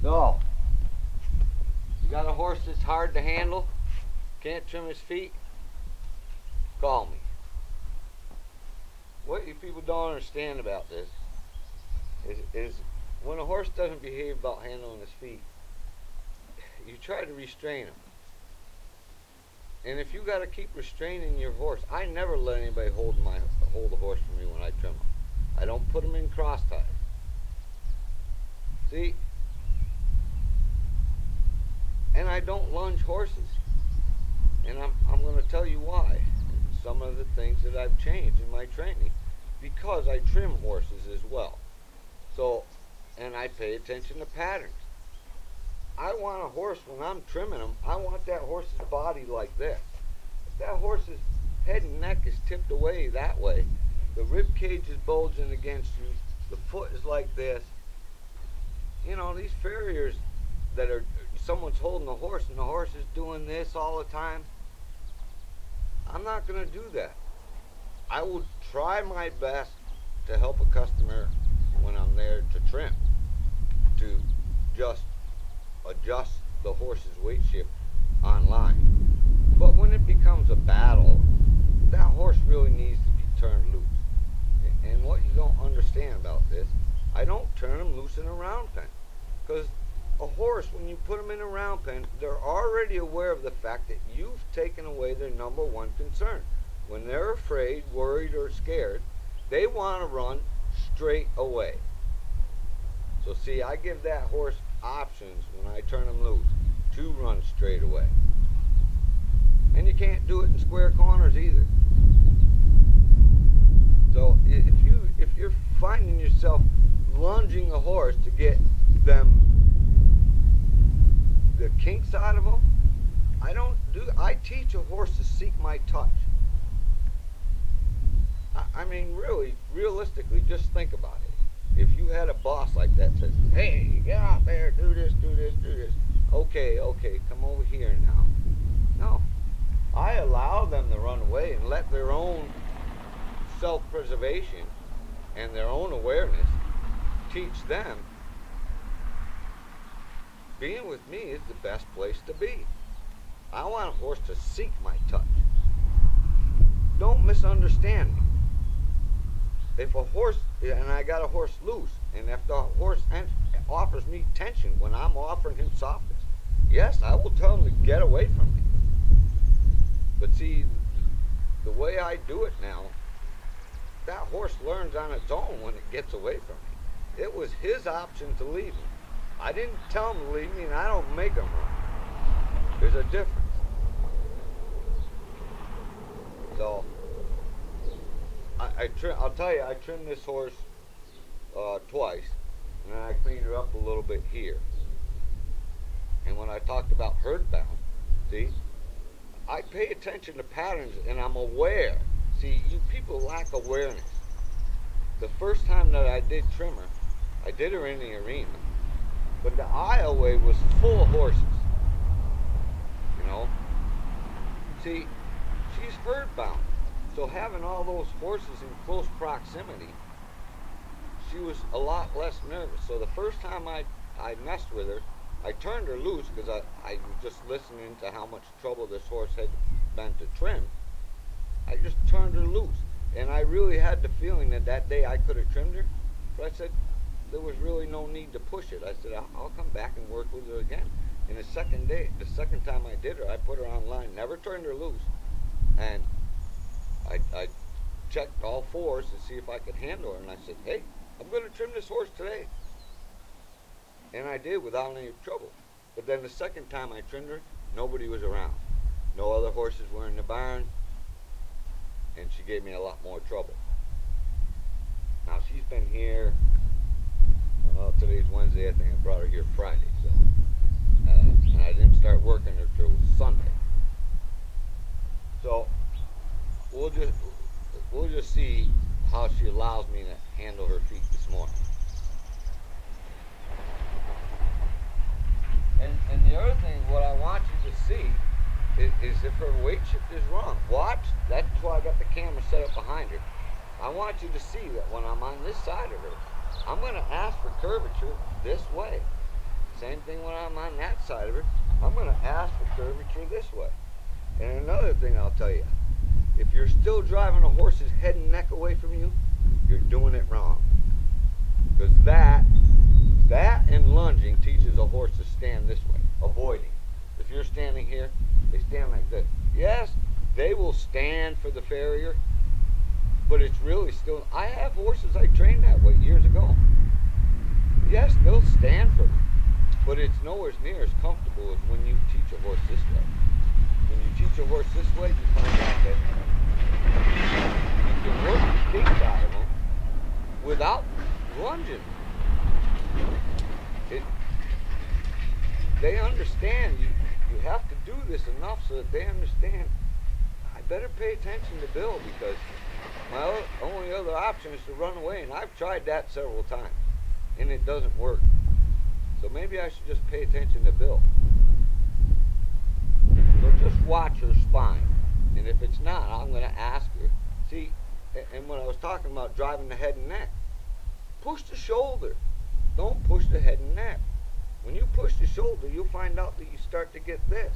So, you got a horse that's hard to handle, can't trim his feet, call me. What you people don't understand about this is when a horse doesn't behave about handling his feet, you try to restrain him. And if you got to keep restraining your horse, I never let anybody hold a horse for me when I trim him. I don't put him in cross ties. See? And I don't lunge horses. And I'm going to tell you why. Some of the things that I've changed in my training, because I trim horses as well. So, and I pay attention to patterns. I want a horse, when I'm trimming him, I want that horse's body like this. If that horse's head and neck is tipped away that way, the rib cage is bulging against you, the foot is like this. You know, these farriers that are, someone's holding the horse and the horse is doing this all the time, I'm not going to do that. I will try my best to help a customer when I'm there to trim, to just adjust the horse's weight shift online. But when it becomes a battle, that horse really needs to be turned loose. And what you don't understand about this, I don't turn them loose in a round pen. Because a horse, when you put them in a round pen, they're already aware of the fact that you've taken away their number one concern. When they're afraid, worried, or scared, they want to run straight away. So see, I give that horse options when I turn them loose to run straight away. And you can't do it in square corners either. So if you're finding yourself lunging a horse to get them the kinks out of them, I teach a horse to seek my touch. I mean, really, realistically, just think about it. If you had a boss like that says, hey, get out there, do this, do this, do this. Okay, come over here now. No. I allow them to run away and let their own self-preservation and their own awareness teach them being with me is the best place to be. I want a horse to seek my touch. Don't misunderstand me. If a horse, and I got a horse loose, and if the horse offers me tension when I'm offering him softness, yes, I will tell him to get away from me. But see, the way I do it now, that horse learns on its own when it gets away from me. It was his option to leave me. I didn't tell him to leave me, and I don't make him run. There's a difference. So, I'll tell you, I trimmed this horse twice, and then I cleaned her up a little bit here. And when I talked about herd bound, see, I pay attention to patterns, and I'm aware. See, you people lack awareness. The first time that I did trim her, I did her in the arena, but the aisleway was full of horses. You know? See, she's herd bound. So having all those horses in close proximity, she was a lot less nervous. So the first time I messed with her, I turned her loose because I was just listening to how much trouble this horse had been to trim. I just turned her loose. And I really had the feeling that that day I could have trimmed her. But I said, there was really no need to push it. I said, I'll come back and work with her again. And the second time I did her, I put her online, never turned her loose. And I checked all fours to see if I could handle her. And I said, hey, I'm going to trim this horse today. And I did without any trouble. But then the second time I trimmed her, nobody was around. No other horses were in the barn. And she gave me a lot more trouble. Now she's been here, well, today's Wednesday, I think I brought her here Friday, so, and I didn't start working her till Sunday. So, we'll just see how she allows me to handle her feet this morning. And the other thing, what I want you to see is if her weight shift is wrong. Watch, that's why I got the camera set up behind her. I want you to see that when I'm on this side of her, I'm going to ask for curvature this way. Same thing when I'm on that side of it. I'm going to ask for curvature this way. And another thing I'll tell you, if you're still driving a horse's head and neck away from you, you're doing it wrong. Because that and lunging teaches a horse to stand this way, avoiding. If you're standing here, they stand like this. Yes, they will stand for the farrier, but it's really still, I have horses I trained that way years ago. Yes, they'll stand for me, but it's nowhere near as comfortable as when you teach a horse this way. When you teach a horse this way, you find out that you can work the kinks out of them without lunging. They understand you have to do this enough so that they understand. I better pay attention to Bill because my only other option is to run away, and I've tried that several times, and it doesn't work. So maybe I should just pay attention to Bill. So just watch her spine, and if it's not, I'm going to ask her. See, and when I was talking about driving the head and neck, push the shoulder. Don't push the head and neck. When you push the shoulder, you'll find out that you start to get this.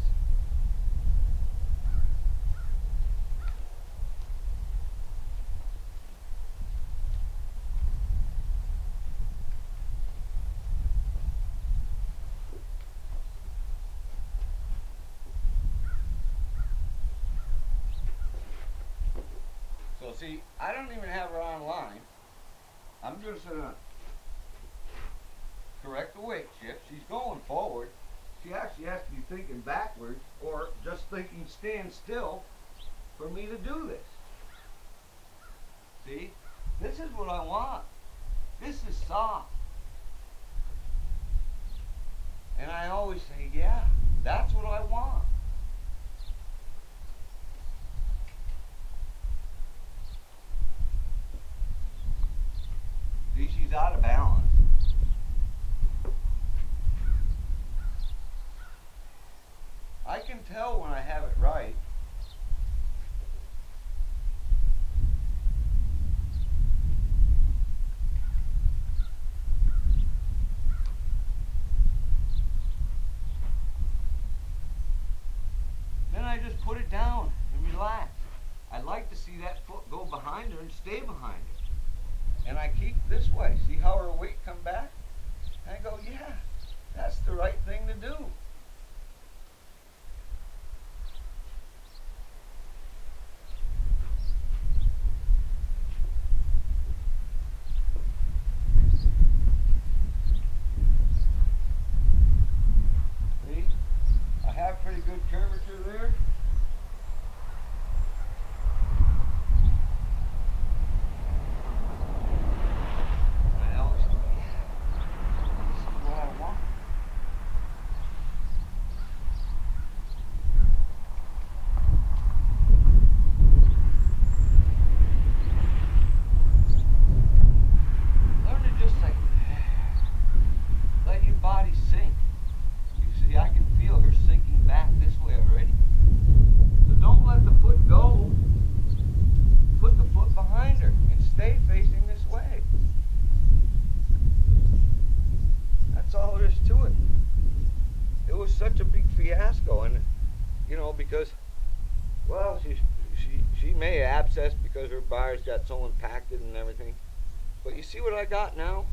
So see, I don't even have her on line. I'm just going to correct the weight shift. She's going forward. She actually has to be thinking backwards or just thinking stand still for me to do this. See? This is what I want. This is soft. And I always say, yeah, that's what I want. See, she's out of balance. I can tell when I have it right. Then I just put it down and relax. I like to see that foot go behind her and stay behind her. And I keep this way. See how her weight come back? And I go, yeah, that's the right thing to do. See? I have pretty good curvature there. Such a big fiasco, and you know, because well, she may have abscessed because her bars got so impacted and everything, but you see what I got now?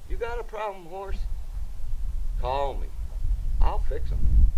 You got a problem, horse? Call me. I'll fix them.